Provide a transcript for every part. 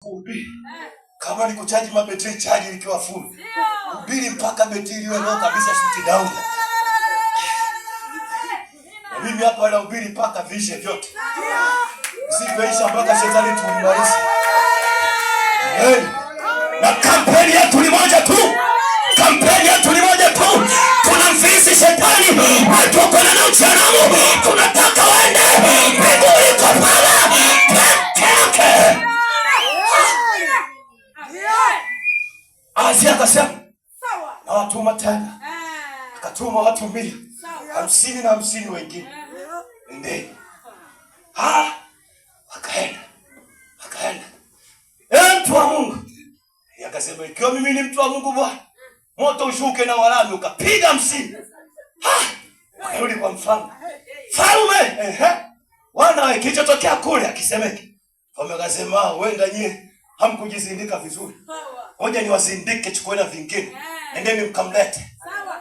kuhubiri. Kama ni kuchaji mabetri, chaji likiwa full. Hubiri mpaka betri iwe low kabisa, shoot down. Na mimi hapa nahubiri mpaka vishe vyote. Usipeisha mpaka shetani tumalize. Na kampeni yetu ni moja tu. Kampeni yetu ni moja tu. Tunamfisi shetani. Watu wako na uchanamu. Tunataka waende mbinguni kwa Baba. Peke. Azia akasema na watuma tena. Akatuma watu 200. 50 na 50 wengine. Ndio. Akaenda. Mtu wa Mungu. Akasema ikiwa mimi ni mtu wa Mungu Bwana, moto ushuke na walami ukapiga msini. Akarudi kwa mfalme. Mfalme, wana kilichotokea kule akisemeke. Mfalme akasema wenda nyie hamkujizindika vizuri. Ngoja niwazindike, chukueni vingine. Endeni mkamlete. Sawa.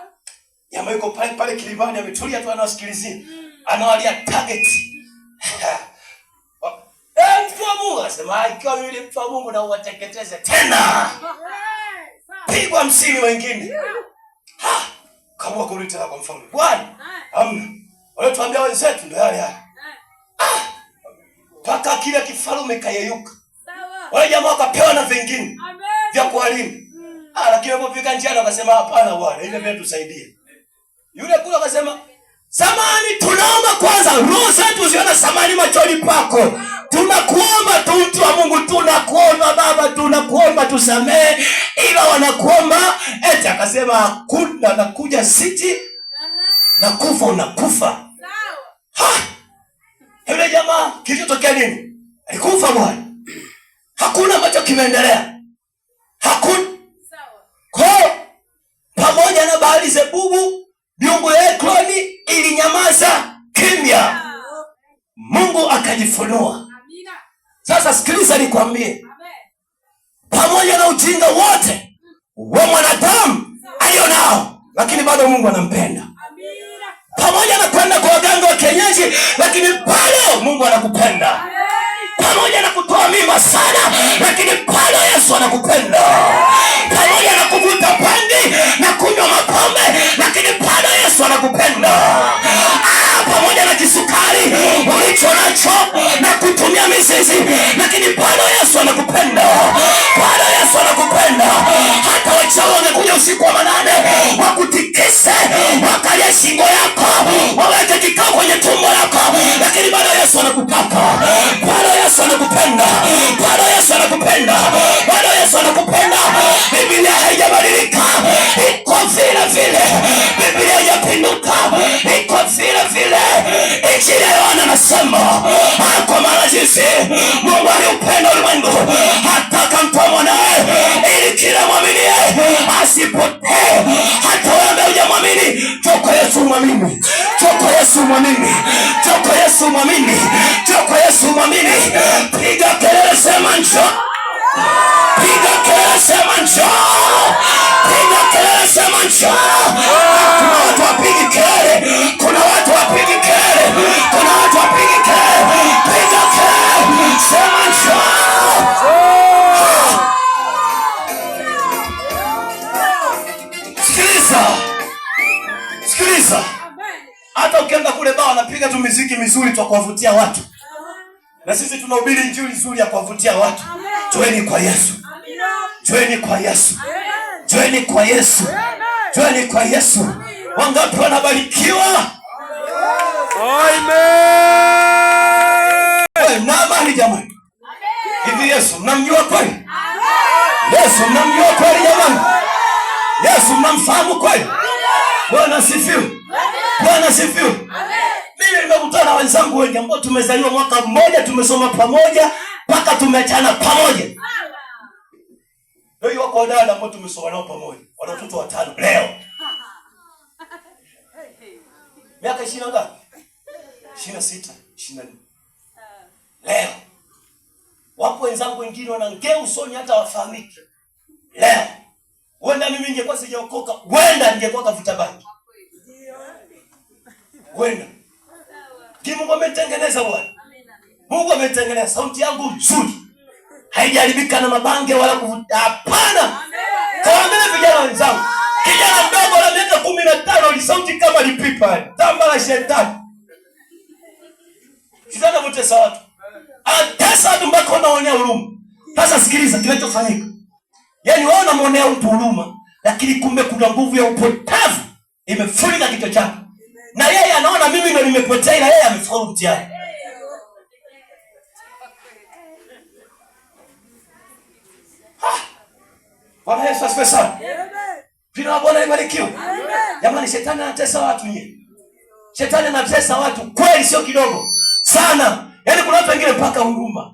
Jamaa yuko pale kilimani ametulia tu anawasikilizia. Anawalia target. Mtu wa Mungu asema ikiwa yule mtu wa Mungu na uwateketeze tena. Pigwa msini wengine. Kama kurudi tena kwa mfalme. Bwana, amna. Wale tuambia wenzetu ndio yale. Paka kile kifarume kayeyuka. Sawa. Wale jamaa wakapewa na vingine. Vya kualinda. Lakini walipofika njiani wakasema hapana Bwana, ile mbele tusaidie. Yule kule akasema, "Samani tunaomba kwanza, roho zetu zione samani machoni pako. Tunakuomba tu mtu wa Mungu, tunakuomba Baba, tunakuomba tusamee." Ila wanakuomba eti akasema kuna nakuja siti na kufa unakufa. Yule jamaa kilichotokea nini? Alikufa Bwana. Hakuna ambacho kimeendelea. Hakuna. Kwa pamoja na bahari Zebubu, miungu ya Ekroni ilinyamaza kimya. Mungu akajifunua. Sasa sikiliza nikwambie. Pamoja na ujinga wote wa mwanadamu alionao, lakini bado Mungu anampenda. Pamoja na kwenda kwa waganga wa kienyeji, lakini bado Mungu anakupenda. Pamoja na kutoa mimba sana, lakini bado Yesu anakupenda. Pamoja na kuvuta bangi na kunywa mapombe, lakini bado Yesu anakupenda. Pamoja na kisukari ulicho nacho na kutumia mizizi, lakini bado Yesu anakupenda. Bado Yesu anakupenda. Hata wachawi wangekuja usiku wa manane wakutikise, wakalia shingo yako, waweke kikao kwenye tumbo lako, lakini bado Yesu anakutaka. Bado Yesu anakupenda. Bado Yesu anakupenda. Bado Yesu anakupenda. Biblia haijabadilika. Iko vile vile. Biblia haijapinduka. Iko vile vile. Injili ya Yohana anasema, kwa maana jinsi Mungu aliupenda ulimwengu hata akamtoa mwanae ili kila mwaminie asipotee. Hata wewe hujamwamini, njoo Yesu mwamini. Njoo Yesu mwamini. Njoo Yesu mwamini. Njoo Yesu mwamini. Piga kelele sema njoo. Piga kelele sema njoo. Piga kelele sema njoo. Kuna watu wapigi kelele. Kuna watu wapigi kelele. Kuna watu wapigi kelele. Piga kelele sema njoo. Sikiliza. Hata ukienda kule baa wanapiga tu muziki mizuri tu kuwavutia watu. Na sisi tunahubiri injili nzuri ya kuwavutia watu. Joeni kwa Yesu. Joeni kwa Yesu. Joeni kwa Yesu. Joeni kwa Yesu. Wangapi wanabarikiwa? Amen. Na amani jamani. Hivi Yesu mnamjua kweli? Yesu mnamjua kweli jamani? Yesu mnamfahamu kweli? Bwana asifiwe. Bwana asifiwe. Mimi nimekutana na wenzangu wengi ambao tumezaliwa mwaka mmoja, tumesoma pamoja, mpaka tumeachana pamoja. Leo wako wadada ambao tumesoma nao pamoja. Wana watoto 5 leo. Miaka 20 ngapi? 26, 24. Leo. Wapo wenzangu wengine wanangea usoni hata wafahamiki. Leo. Wenda mimi ningekuwa sijaokoka, wenda ningekuwa kavuta bangi. Wenda. Mungu ametengeneza Bwana. Mungu ametengeneza sauti yangu nzuri. haijaribika na mabange wala kuvuta. Hapana. Kawaambia vijana wenzangu, kijana mdogo la miaka 15 lisauti kama lipipa. Tamba la shetani. Kijana mtesa watu. Atesa watu mpaka unaonea huruma. Sasa sikiliza kinachofanyika. Yaani wewe unamwonea mtu huruma, lakini kumbe kuna nguvu ya upotavu imefunika kichwa chake. Na yeye anaona mimi ndo nimepotea, ila yeye amefaulu mtihani. Bwana Yesu asifiwe sana. Jina la Bwana libarikiwe. Jamani, shetani anatesa watu nyie. Shetani anatesa watu kweli, sio kidogo sana. Yaani kuna watu wengine mpaka huruma.